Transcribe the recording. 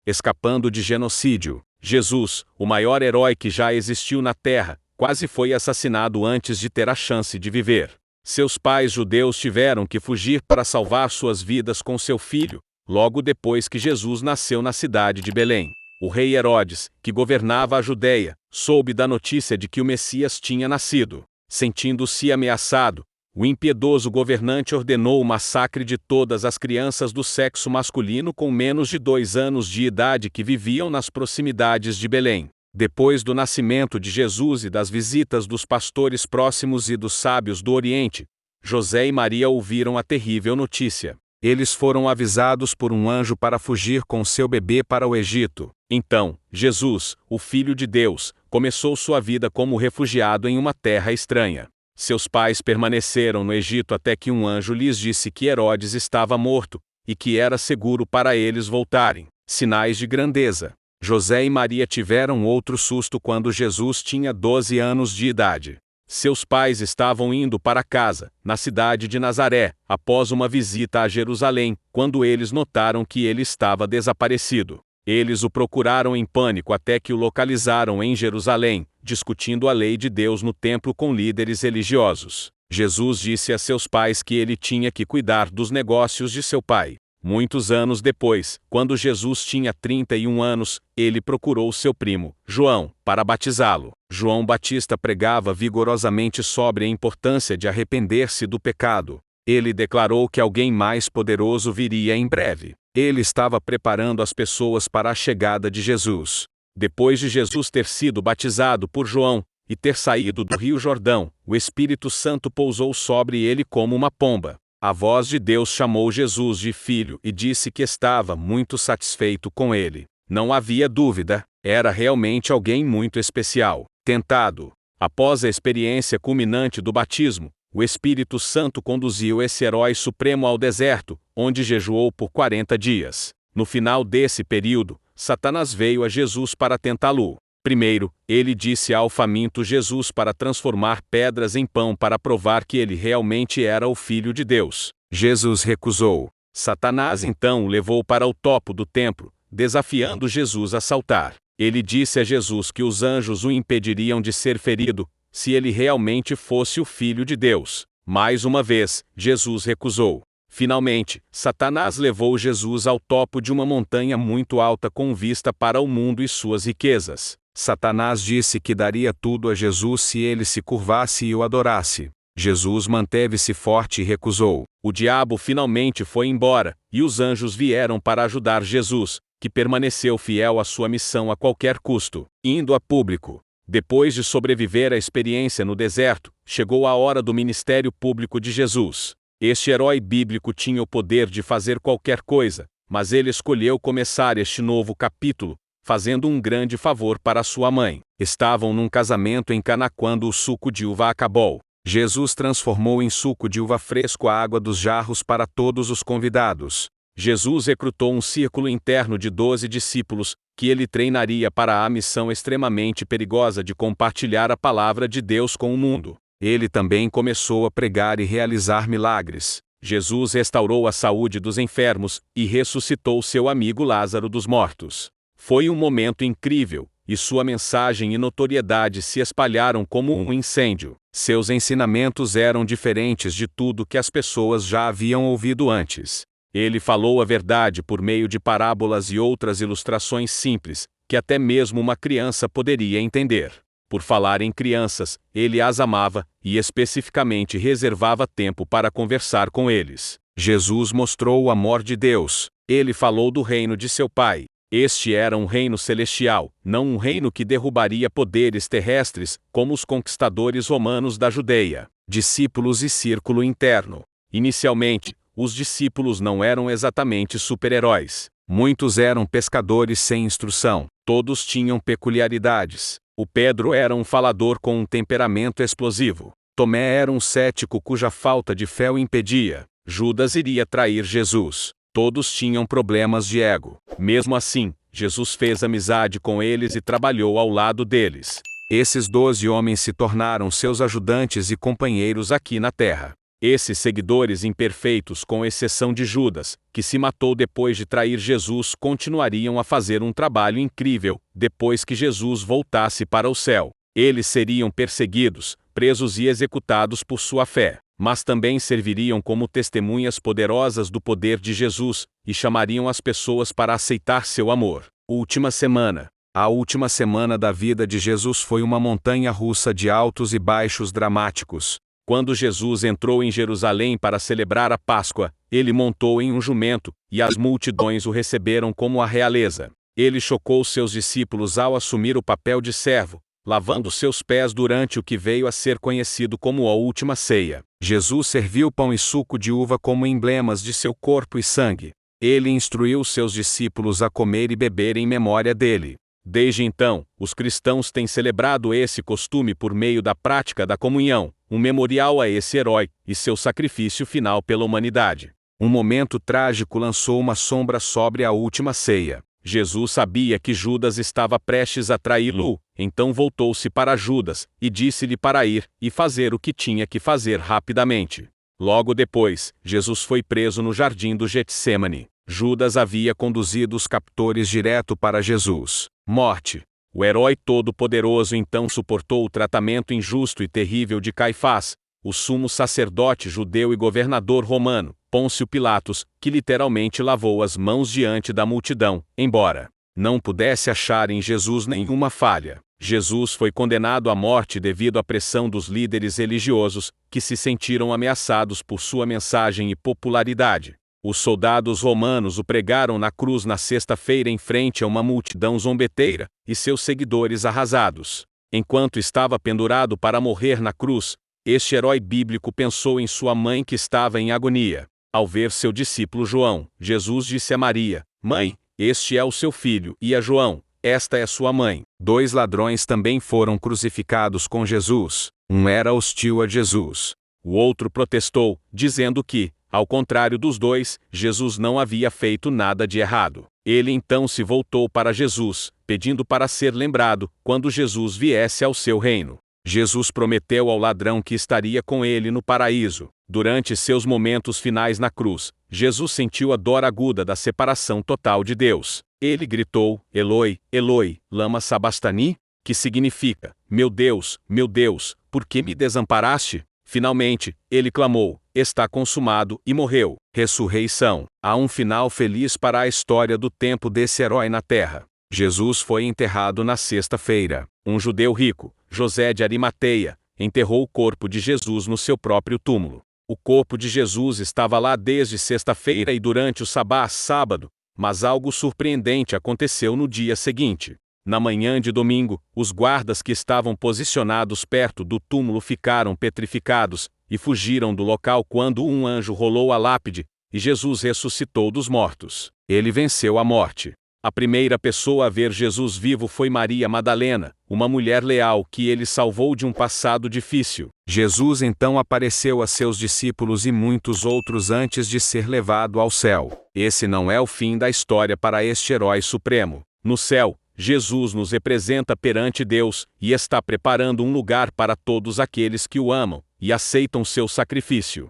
escapando de genocídio. Jesus, o maior herói que já existiu na Terra, quase foi assassinado antes de ter a chance de viver. Seus pais judeus tiveram que fugir para salvar suas vidas com seu filho, logo depois que Jesus nasceu na cidade de Belém. O rei Herodes, que governava a Judeia, soube da notícia de que o Messias tinha nascido. Sentindo-se ameaçado, o impiedoso governante ordenou o massacre de todas as crianças do sexo masculino com menos de 2 anos de idade que viviam nas proximidades de Belém. Depois do nascimento de Jesus e das visitas dos pastores próximos e dos sábios do Oriente, José e Maria ouviram a terrível notícia. Eles foram avisados por um anjo para fugir com seu bebê para o Egito. Então, Jesus, o Filho de Deus, começou sua vida como refugiado em uma terra estranha. Seus pais permaneceram no Egito até que um anjo lhes disse que Herodes estava morto, e que era seguro para eles voltarem. Sinais de grandeza. José e Maria tiveram outro susto quando Jesus tinha 12 anos de idade. Seus pais estavam indo para casa, na cidade de Nazaré, após uma visita a Jerusalém, quando eles notaram que ele estava desaparecido. Eles o procuraram em pânico até que o localizaram em Jerusalém, discutindo a lei de Deus no templo com líderes religiosos. Jesus disse a seus pais que ele tinha que cuidar dos negócios de seu pai. Muitos anos depois, quando Jesus tinha 31 anos, ele procurou seu primo, João, para batizá-lo. João Batista pregava vigorosamente sobre a importância de arrepender-se do pecado. Ele declarou que alguém mais poderoso viria em breve. Ele estava preparando as pessoas para a chegada de Jesus. Depois de Jesus ter sido batizado por João e ter saído do Rio Jordão, o Espírito Santo pousou sobre ele como uma pomba. A voz de Deus chamou Jesus de filho e disse que estava muito satisfeito com ele. Não havia dúvida, era realmente alguém muito especial. Tentado. Após a experiência culminante do batismo, o Espírito Santo conduziu esse herói supremo ao deserto, onde jejuou por 40 dias. No final desse período, Satanás veio a Jesus para tentá-lo. Primeiro, ele disse ao faminto Jesus para transformar pedras em pão para provar que ele realmente era o Filho de Deus. Jesus recusou. Satanás então o levou para o topo do templo, desafiando Jesus a saltar. Ele disse a Jesus que os anjos o impediriam de ser ferido, se ele realmente fosse o Filho de Deus. Mais uma vez, Jesus recusou. Finalmente, Satanás levou Jesus ao topo de uma montanha muito alta com vista para o mundo e suas riquezas. Satanás disse que daria tudo a Jesus se ele se curvasse e o adorasse. Jesus manteve-se forte e recusou. O diabo finalmente foi embora, e os anjos vieram para ajudar Jesus, que permaneceu fiel à sua missão a qualquer custo, indo a público. Depois de sobreviver à experiência no deserto, chegou a hora do ministério público de Jesus. Este herói bíblico tinha o poder de fazer qualquer coisa, mas ele escolheu começar este novo capítulo, fazendo um grande favor para sua mãe. Estavam num casamento em Caná quando o suco de uva acabou. Jesus transformou em suco de uva fresco a água dos jarros para todos os convidados. Jesus recrutou um círculo interno de 12 discípulos, que ele treinaria para a missão extremamente perigosa de compartilhar a palavra de Deus com o mundo. Ele também começou a pregar e realizar milagres. Jesus restaurou a saúde dos enfermos e ressuscitou seu amigo Lázaro dos mortos. Foi um momento incrível, e sua mensagem e notoriedade se espalharam como um incêndio. Seus ensinamentos eram diferentes de tudo que as pessoas já haviam ouvido antes. Ele falou a verdade por meio de parábolas e outras ilustrações simples, que até mesmo uma criança poderia entender. Por falar em crianças, ele as amava, e especificamente reservava tempo para conversar com eles. Jesus mostrou o amor de Deus. Ele falou do reino de seu Pai. Este era um reino celestial, não um reino que derrubaria poderes terrestres, como os conquistadores romanos da Judeia. Discípulos e círculo interno. Inicialmente, os discípulos não eram exatamente super-heróis. Muitos eram pescadores sem instrução. Todos tinham peculiaridades. O Pedro era um falador com um temperamento explosivo. Tomé era um cético cuja falta de fé o impedia. Judas iria trair Jesus. Todos tinham problemas de ego. Mesmo assim, Jesus fez amizade com eles e trabalhou ao lado deles. Esses 12 homens se tornaram seus ajudantes e companheiros aqui na terra. Esses seguidores imperfeitos, com exceção de Judas, que se matou depois de trair Jesus, continuariam a fazer um trabalho incrível depois que Jesus voltasse para o céu. Eles seriam perseguidos, presos e executados por sua fé, mas também serviriam como testemunhas poderosas do poder de Jesus e chamariam as pessoas para aceitar seu amor. Última semana. A última semana da vida de Jesus foi uma montanha-russa de altos e baixos dramáticos. Quando Jesus entrou em Jerusalém para celebrar a Páscoa, ele montou em um jumento, e as multidões o receberam como a realeza. Ele chocou seus discípulos ao assumir o papel de servo, lavando seus pés durante o que veio a ser conhecido como a Última Ceia. Jesus serviu pão e suco de uva como emblemas de seu corpo e sangue. Ele instruiu seus discípulos a comer e beber em memória dele. Desde então, os cristãos têm celebrado esse costume por meio da prática da comunhão, um memorial a esse herói e seu sacrifício final pela humanidade. Um momento trágico lançou uma sombra sobre a Última Ceia. Jesus sabia que Judas estava prestes a traí-lo, então voltou-se para Judas e disse-lhe para ir e fazer o que tinha que fazer rapidamente. Logo depois, Jesus foi preso no jardim do Getsêmani. Judas havia conduzido os captores direto para Jesus. Morte. O herói todo-poderoso então suportou o tratamento injusto e terrível de Caifás, o sumo sacerdote judeu e governador romano, Pôncio Pilatos, que literalmente lavou as mãos diante da multidão, embora não pudesse achar em Jesus nenhuma falha. Jesus foi condenado à morte devido à pressão dos líderes religiosos, que se sentiram ameaçados por sua mensagem e popularidade. Os soldados romanos o pregaram na cruz na sexta-feira em frente a uma multidão zombeteira, e seus seguidores arrasados. Enquanto estava pendurado para morrer na cruz, este herói bíblico pensou em sua mãe que estava em agonia. Ao ver seu discípulo João, Jesus disse a Maria: "Mãe, este é o seu filho", e a João: "Esta é sua mãe." 2 ladrões também foram crucificados com Jesus. Um era hostil a Jesus. O outro protestou, dizendo que, ao contrário dos dois, Jesus não havia feito nada de errado. Ele então se voltou para Jesus, pedindo para ser lembrado quando Jesus viesse ao seu reino. Jesus prometeu ao ladrão que estaria com ele no paraíso. Durante seus momentos finais na cruz, Jesus sentiu a dor aguda da separação total de Deus. Ele gritou: "Eloi, Eloi, lama sabachthani?", que significa: meu Deus, por que me desamparaste?". Finalmente, ele clamou: "Está consumado", e morreu. Ressurreição. Há um final feliz para a história do tempo desse herói na terra. Jesus foi enterrado na sexta-feira. Um judeu rico, José de Arimateia, enterrou o corpo de Jesus no seu próprio túmulo. O corpo de Jesus estava lá desde sexta-feira e durante o sábado, mas algo surpreendente aconteceu no dia seguinte. Na manhã de domingo, os guardas que estavam posicionados perto do túmulo ficaram petrificados e fugiram do local quando um anjo rolou a lápide e Jesus ressuscitou dos mortos. Ele venceu a morte. A primeira pessoa a ver Jesus vivo foi Maria Madalena, uma mulher leal que ele salvou de um passado difícil. Jesus então apareceu a seus discípulos e muitos outros antes de ser levado ao céu. Esse não é o fim da história para este herói supremo. No céu, Jesus nos representa perante Deus e está preparando um lugar para todos aqueles que o amam e aceitam seu sacrifício.